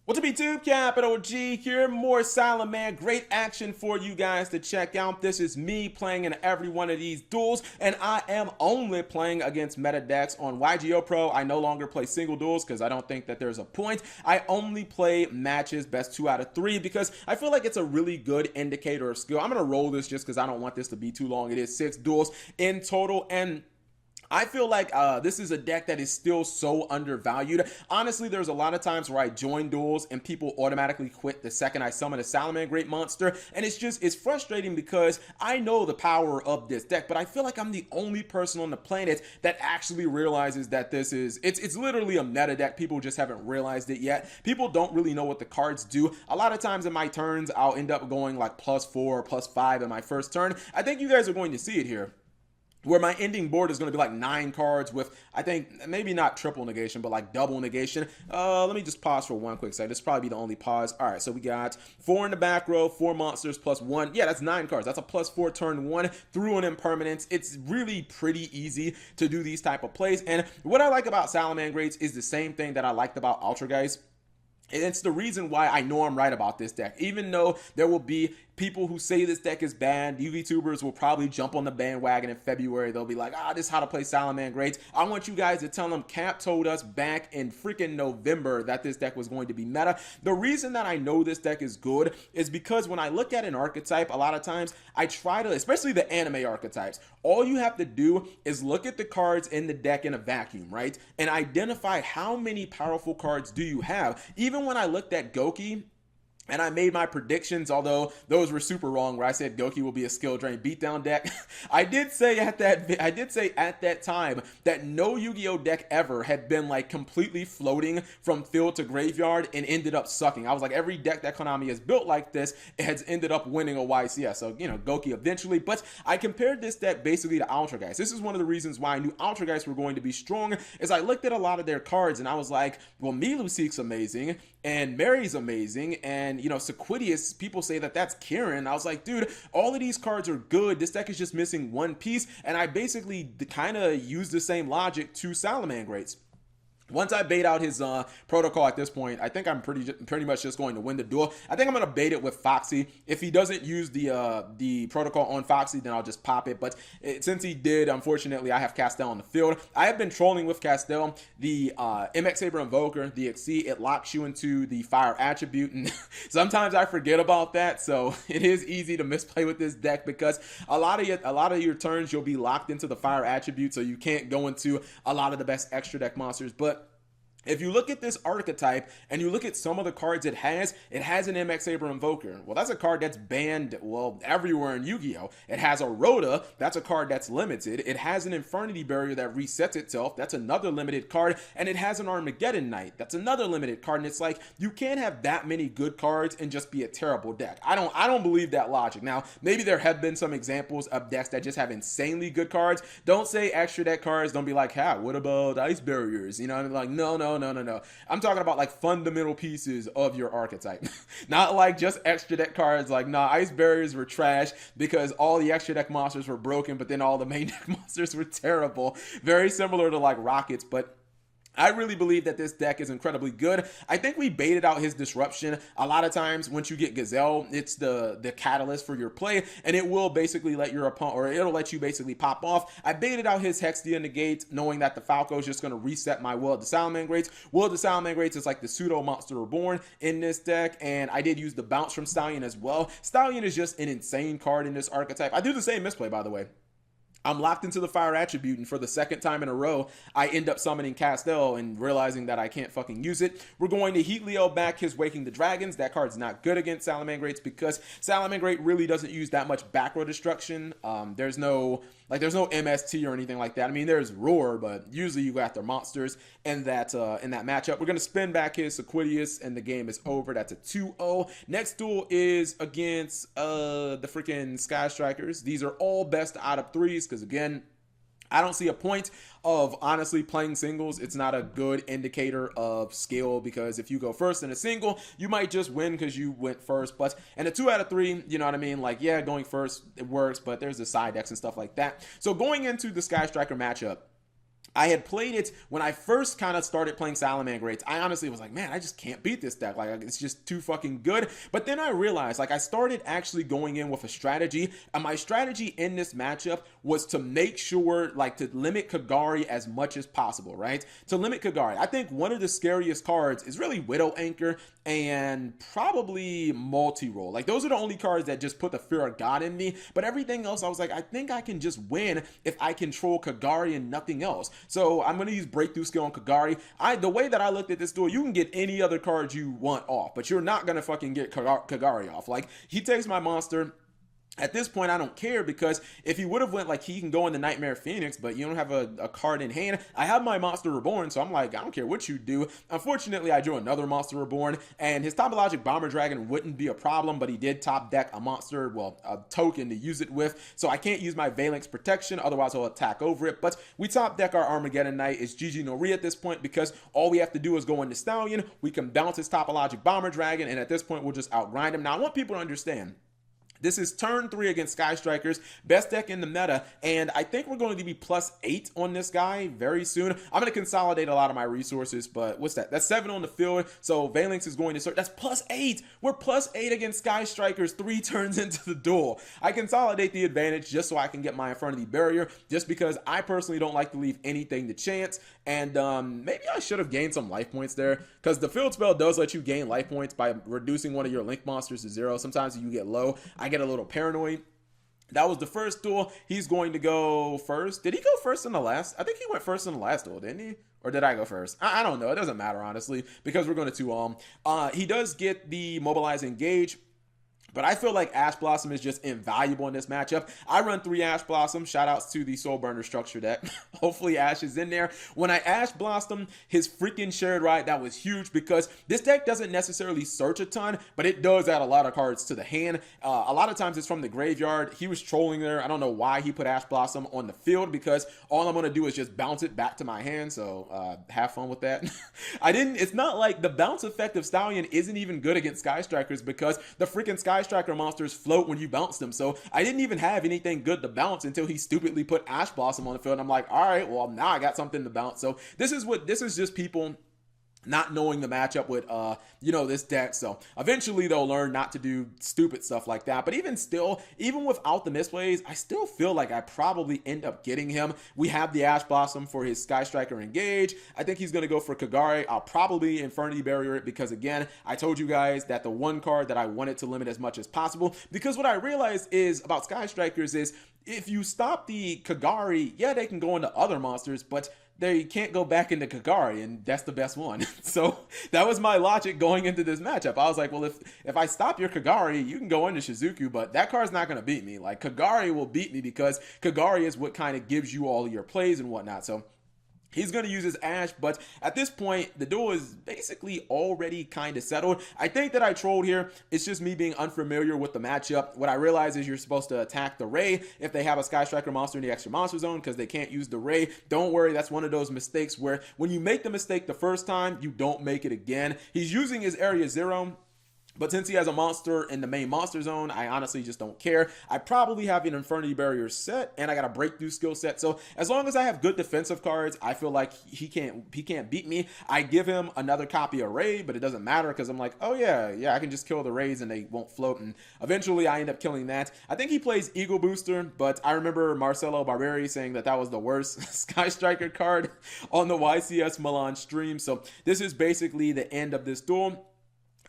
What's up, YouTube? Capital G here. More Salamangreat. Great action for you guys to check out. This is me playing in every one of these duels, and I am only playing against meta decks on YGO Pro. I no longer play single duels because I don't think that there's a point. I only play matches best 2 out of 3 because I feel like it's a really good indicator of skill. I'm going to roll this just because I don't want this to be too long. It is 6 duels in total, and I feel like this is a deck that is still so undervalued. Honestly, there's a lot of times where I join duels and people automatically quit the second I summon a Salamangreat monster, and it's frustrating because I know the power of this deck, but I feel like I'm the only person on the planet that actually realizes that it's literally a meta deck. People just haven't realized it yet. People don't really know what the cards do. A lot of times in my turns, I'll end up going like +4 or +5 in my first turn. I think you guys are going to see it here, where my ending board is going to be like 9 cards with, I think, maybe not triple negation, but like double negation. Let me just pause for one quick second. This will probably be the only pause. All right, so we got 4 in the back row, 4 monsters +1. Yeah, that's 9 cards. That's a +4 turn 1 through an impermanence. It's really pretty easy to do these type of plays. And what I like about Salamangreats is the same thing that I liked about Ultrageists. And it's the reason why I know I'm right about this deck. Even though there will be people who say this deck is bad, UVTubers will probably jump on the bandwagon in February. They'll be like, this is how to play Salamangreats. I want you guys to tell them Cap told us back in freaking November that this deck was going to be meta. The reason that I know this deck is good is because when I look at an archetype, a lot of times I try to, especially the anime archetypes, all you have to do is look at the cards in the deck in a vacuum, right? And identify how many powerful cards do you have. Even when I looked at Goki, and I made my predictions, although those were super wrong, where I said Goki will be a skill drain beatdown deck. I did say at that time that no Yu-Gi-Oh deck ever had been like completely floating from field to graveyard and ended up sucking. I was like, every deck that Konami has built like this has ended up winning a YCS. So, you know, Goki eventually. But I compared this deck basically to Ultrageists. This is one of the reasons why I knew Ultrageists were going to be strong, is I looked at a lot of their cards and I was like, well, Miluseek's amazing and Mary's amazing, and you know, Sequidius, people say that that's Kieran. I was like, dude, all of these cards are good. This deck is just missing one piece, and I basically kind of used the same logic to Salamangreats. Once I bait out his protocol at this point, I think I'm pretty much just going to win the duel. I think I'm going to bait it with Foxy. If he doesn't use the protocol on Foxy, then I'll just pop it. But since he did, unfortunately, I have Castel on the field. I have been trolling with Castel. The MX Saber Invoker, the Exceed, it locks you into the fire attribute. And sometimes I forget about that. So it is easy to misplay with this deck because a lot of your turns, you'll be locked into the fire attribute. So you can't go into a lot of the best extra deck monsters. But if you look at this archetype and you look at some of the cards it has an MX Saber Invoker. Well, that's a card that's banned, well, everywhere in Yu-Gi-Oh! It has a Rhoda, that's a card that's limited. It has an Infernity Barrier that resets itself, that's another limited card. And it has an Armageddon Knight, that's another limited card. And it's like, you can't have that many good cards and just be a terrible deck. I don't believe that logic. Now, maybe there have been some examples of decks that just have insanely good cards. Don't say extra deck cards, don't be like, what about Ice Barriers? You know, I'm like, no. I'm talking about like fundamental pieces of your archetype. Not like just extra deck cards. Like, nah, Ice Barriers were trash because all the extra deck monsters were broken, but then all the main deck monsters were terrible. Very similar to like Rockets, but I really believe that this deck is incredibly good. I think we baited out his disruption. A lot of times once you get Gazelle, it's the catalyst for your play, and it will basically let your opponent, or it'll let you basically pop off. I baited out his Hextia Negate, knowing that the Falco is just going to reset my Will of the Salamangreats. Will of the Salamangreats is like the pseudo Monster Reborn in this deck, and I did use the bounce from Stallion as well. Stallion is just an insane card in this archetype. I do the same misplay, by the way. I'm locked into the fire attribute, and for the second time in a row, I end up summoning Castel and realizing that I can't fucking use it. We're going to Heat Leo back his Waking the Dragons. That card's not good against Salamangreats because Salamangreat really doesn't use that much back row destruction. There's no MST or anything like that. I mean, there's Roar, but usually you go after monsters in that matchup. We're going to spin back his Sequidius, and the game is over. That's a 2-0. Next duel is against the freaking Sky Strikers. These are all best out of 3s because, again, I don't see a point of honestly playing singles. It's not a good indicator of skill because if you go first in a single, you might just win because you went first. But in a 2 out of 3, you know what I mean? Like, yeah, going first, it works, but there's the side decks and stuff like that. So going into the Sky Striker matchup, I had played it when I first kind of started playing Salamangreat. I honestly was like, man, I just can't beat this deck. Like, it's just too fucking good. But then I realized, like, I started actually going in with a strategy, and my strategy in this matchup was to make sure, like, to limit Kagari as much as possible, right? To limit Kagari. I think one of the scariest cards is really Widow Anchor and probably Multi-Roll. Like, those are the only cards that just put the fear of God in me. But everything else, I was like, I think I can just win if I control Kagari and nothing else. So I'm going to use Breakthrough Skill on Kagari. The way that I looked at this duel, you can get any other card you want off, but you're not going to fucking get Kagari off. Like, he takes my monster. At this point, I don't care, because if he would have went, like, he can go into Nightmare Phoenix, but you don't have a card in hand. I have my Monster Reborn, so I'm like, I don't care what you do. Unfortunately, I drew another Monster Reborn, and his Topologic Bomber Dragon wouldn't be a problem, but he did top deck a monster, well, a token to use it with, so I can't use my Phalanx Protection, otherwise I'll attack over it. But we top deck our Armageddon Knight. It's GG no Re at this point, because all we have to do is go into Stallion, we can bounce his Topologic Bomber Dragon, and at this point, we'll just outgrind him. Now, I want people to understand, this is turn 3 against Sky Strikers, best deck in the meta, and I think we're going to be +8 on this guy very soon. I'm going to consolidate a lot of my resources, but what's that? That's 7 on the field, so Phalanx is going to start. That's +8. We're +8 against Sky Strikers 3 turns into the duel. I consolidate the advantage just so I can get my Infernity Barrier, just because I personally don't like to leave anything to chance, and maybe I should have gained some life points there, because the field spell does let you gain life points by reducing one of your link monsters to 0. Sometimes you get low. I get a little paranoid. That was the first duel. He's going to go first. Did he go first in the last? I think he went first in the last duel, didn't he? Or did I go first? I don't know. It doesn't matter, honestly, because we're going to 2 he does get the Mobilize Engage, but I feel like Ash Blossom is just invaluable in this matchup. I run 3 Ash Blossom. Shout outs to the Soul Burner structure deck. Hopefully Ash is in there. When I Ash Blossom his freaking Shared Ride, that was huge, because this deck doesn't necessarily search a ton, but it does add a lot of cards to the hand. A lot of times it's from the graveyard. He was trolling there. I don't know why he put Ash Blossom on the field, because all I'm going to do is just bounce it back to my hand. So have fun with that. It's not like the bounce effect of Stallion isn't even good against Sky Strikers, because the freaking Sky Striker monsters float when you bounce them. So I didn't even have anything good to bounce until he stupidly put Ash Blossom on the field. And I'm like, all right, well, now I got something to bounce. So this is just people not knowing the matchup with this deck. So eventually they'll learn not to do stupid stuff like that. But even still, even without the misplays, I still feel like I probably end up getting him. We have the Ash Blossom for his Sky Striker Engage. I think he's going to go for Kagari. I'll probably Infernity Barrier it, because again, I told you guys that the one card that I wanted to limit as much as possible, because what I realized is about Sky Strikers is if you stop the Kagari, yeah, they can go into other monsters, but they can't go back into Kagari, and that's the best one. So that was my logic going into this matchup. I was like, well, if I stop your Kagari, you can go into Shizuku, but that card's not going to beat me. Like, Kagari will beat me, because Kagari is what kind of gives you all your plays and whatnot. So he's going to use his Ash, but at this point, the duel is basically already kind of settled. I think that I trolled here. It's just me being unfamiliar with the matchup. What I realize is you're supposed to attack the Ray if they have a Sky Striker monster in the extra monster zone, because they can't use the Ray. Don't worry, that's one of those mistakes where when you make the mistake the first time, you don't make it again. He's using his Area 0. But since he has a monster in the main monster zone, I honestly just don't care. I probably have an Infernity Barrier set, and I got a Breakthrough skill set. So as long as I have good defensive cards, I feel like he can't beat me. I give him another copy of Ray, but it doesn't matter, because I'm like, oh yeah, I can just kill the Rays and they won't float. And eventually I end up killing that. I think he plays Eagle Booster, but I remember Marcelo Barberi saying that was the worst Sky Striker card on the YCS Milan stream. So this is basically the end of this duel.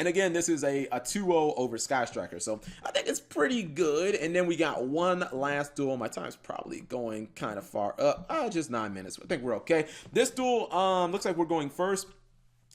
And again, this is a 2-0 over Sky Striker, so I think it's pretty good. And then we got one last duel. My time's probably going kind of far up. Just 9 minutes. I think we're okay. This duel looks like we're going first.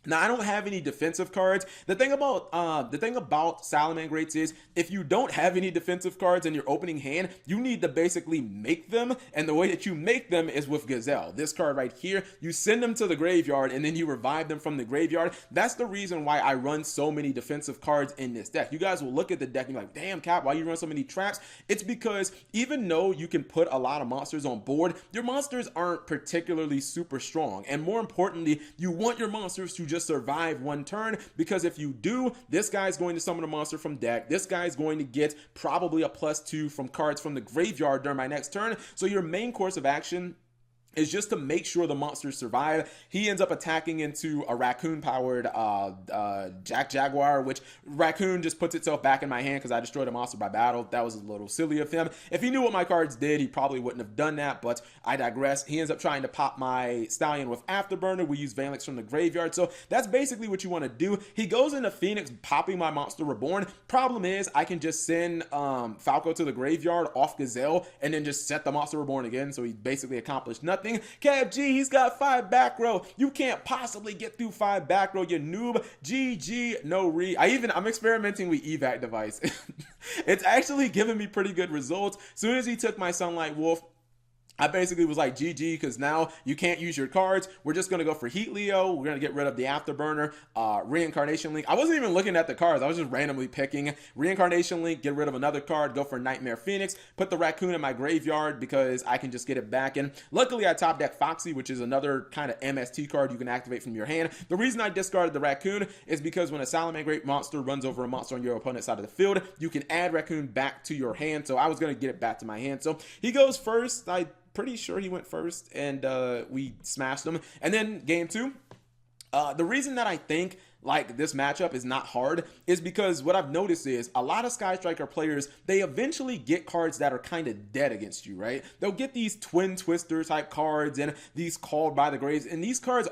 Now, I don't have any defensive cards. The thing about Salamangreats is if you don't have any defensive cards in your opening hand, you need to basically make them. And the way that you make them is with Gazelle. This card right here, you send them to the graveyard and then you revive them from the graveyard. That's the reason why I run so many defensive cards in this deck. You guys will look at the deck and be like, damn, Cap, why you run so many traps? It's because even though you can put a lot of monsters on board, your monsters aren't particularly super strong. And more importantly, you want your monsters to just survive one turn, because if you do, this guy's going to summon a monster from deck. This guy's going to get probably a +2 from cards from the graveyard during my next turn. So your main course of action is just to make sure the monsters survive. He ends up attacking into a raccoon-powered Jaguar, which raccoon just puts itself back in my hand because I destroyed a monster by battle. That was a little silly of him. If he knew what my cards did, he probably wouldn't have done that, but I digress. He ends up trying to pop my Stallion with Afterburner. We use Valix from the graveyard, so that's basically what you want to do. He goes into Phoenix, popping my Monster Reborn. Problem is, I can just send Falco to the graveyard off Gazelle and then just set the Monster Reborn again, so he basically accomplished nothing. Kev G, he's got 5 back row. You can't possibly get through 5 back row, you noob. GG, no re. I'm experimenting with evac device. It's actually giving me pretty good results. As soon as he took my Sunlight Wolf, I basically was like, GG, because now you can't use your cards. We're just going to go for Heat Leo. We're going to get rid of the Afterburner, Reincarnation Link. I wasn't even looking at the cards. I was just randomly picking Reincarnation Link, get rid of another card, go for Nightmare Phoenix, put the Raccoon in my graveyard because I can just get it back in. Luckily, I top deck Foxy, which is another kind of MST card you can activate from your hand. The reason I discarded the Raccoon is because when a Salamangreat monster runs over a monster on your opponent's side of the field, you can add Raccoon back to your hand. So I was going to get it back to my hand. So he goes first. Pretty sure he went first, and we smashed him. And then game 2, the reason that I think like this matchup is not hard is because what I've noticed is a lot of Sky Striker players, they eventually get cards that are kind of dead against you, right? They'll get these Twin Twister type cards and these Called by the Graves, and these cards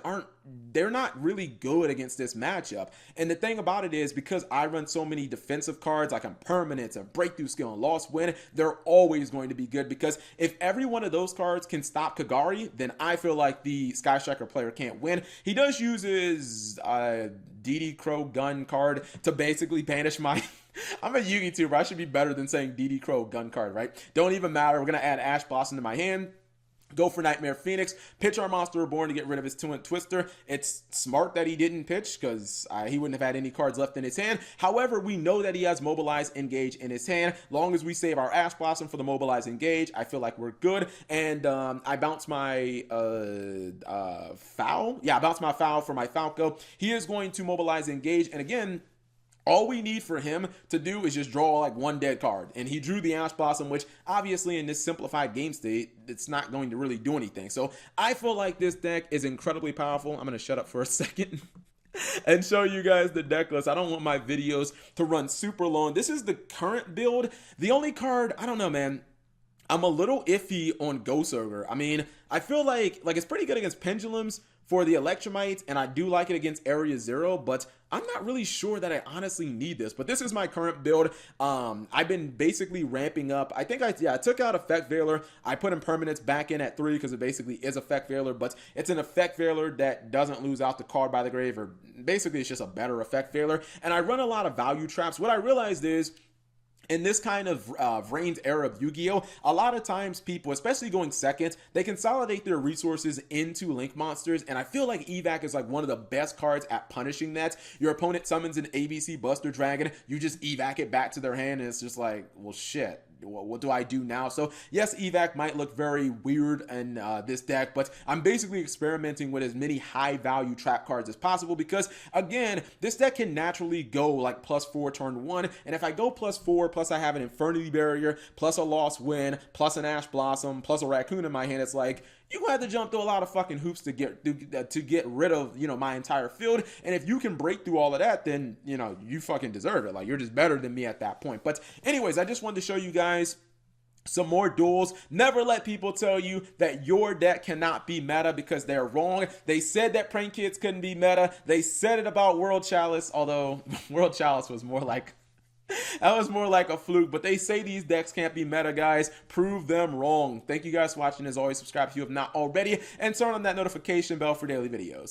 they're not really good against this matchup. And the thing about it is, because I run so many defensive cards like Impermanence, a Breakthrough Skill, and Lost Win, they're always going to be good, because if every one of those cards can stop Kagari, then I feel like the Sky Striker player can't win. He does use his DD Crow gun card to basically banish my I'm a Yugi tuber. I should be better than saying DD Crow gun card, right? Don't even matter. We're going to add Ash Blossom to my hand. Go for Nightmare Phoenix, pitch our Monster Reborn to get rid of his Twin Twister. It's smart that he didn't pitch, because he wouldn't have had any cards left in his hand. However, we know that he has Mobilize Engage in his hand. Long as we save our Ash Blossom for the Mobilize Engage, I feel like we're good. And I bounce my Foul. Yeah, I bounce my Foul for my Falco. He is going to Mobilize Engage, and again, all we need for him to do is just draw like one dead card. And he drew the Ash Blossom, which obviously in this simplified game state, it's not going to really do anything. So I feel like this deck is incredibly powerful. I'm going to shut up for a second and show you guys the deck list. I don't want my videos to run super long. This is the current build. The only card, I don't know, man. I'm a little iffy on Ghost Ogre. I mean, I feel like it's pretty good against Pendulums for the Electromites, and I do like it against Area Zero, but I'm not really sure that I honestly need this. But this is my current build. I've been basically ramping up. I think I took out Effect Veiler. I put Impermanence back in at 3 because it basically is Effect Veiler, but it's an Effect Veiler that doesn't lose out to Card by the Grave, or basically it's just a better Effect Veiler. And I run a lot of value traps. What I realized is, in this kind of Reigns era of Yu-Gi-Oh!, a lot of times people, especially going second, they consolidate their resources into Link monsters, and I feel like Evac is like one of the best cards at punishing that. Your opponent summons an ABC Buster Dragon, you just Evac it back to their hand, and it's just like, well, shit. What do I do now? So yes, Evac might look very weird in this deck, but I'm basically experimenting with as many high value trap cards as possible, because again, this deck can naturally go like +4 turn 1, and if I go +4 plus I have an Infernity Barrier plus a Lost Win plus an Ash Blossom plus a Raccoon in my hand, it's like you have to jump through a lot of fucking hoops to get rid of, you know, my entire field. And if you can break through all of that, then, you know, you fucking deserve it. Like, you're just better than me at that point. But anyways, I just wanted to show you guys some more duels. Never let people tell you that your deck cannot be meta, because they're wrong. They said that Prank Kids couldn't be meta. They said it about World Chalice, although World Chalice was more like that was more like a fluke. But they say these decks can't be meta, guys. Prove them wrong. Thank you guys for watching. As always, subscribe if you have not already, and turn on that notification bell for daily videos.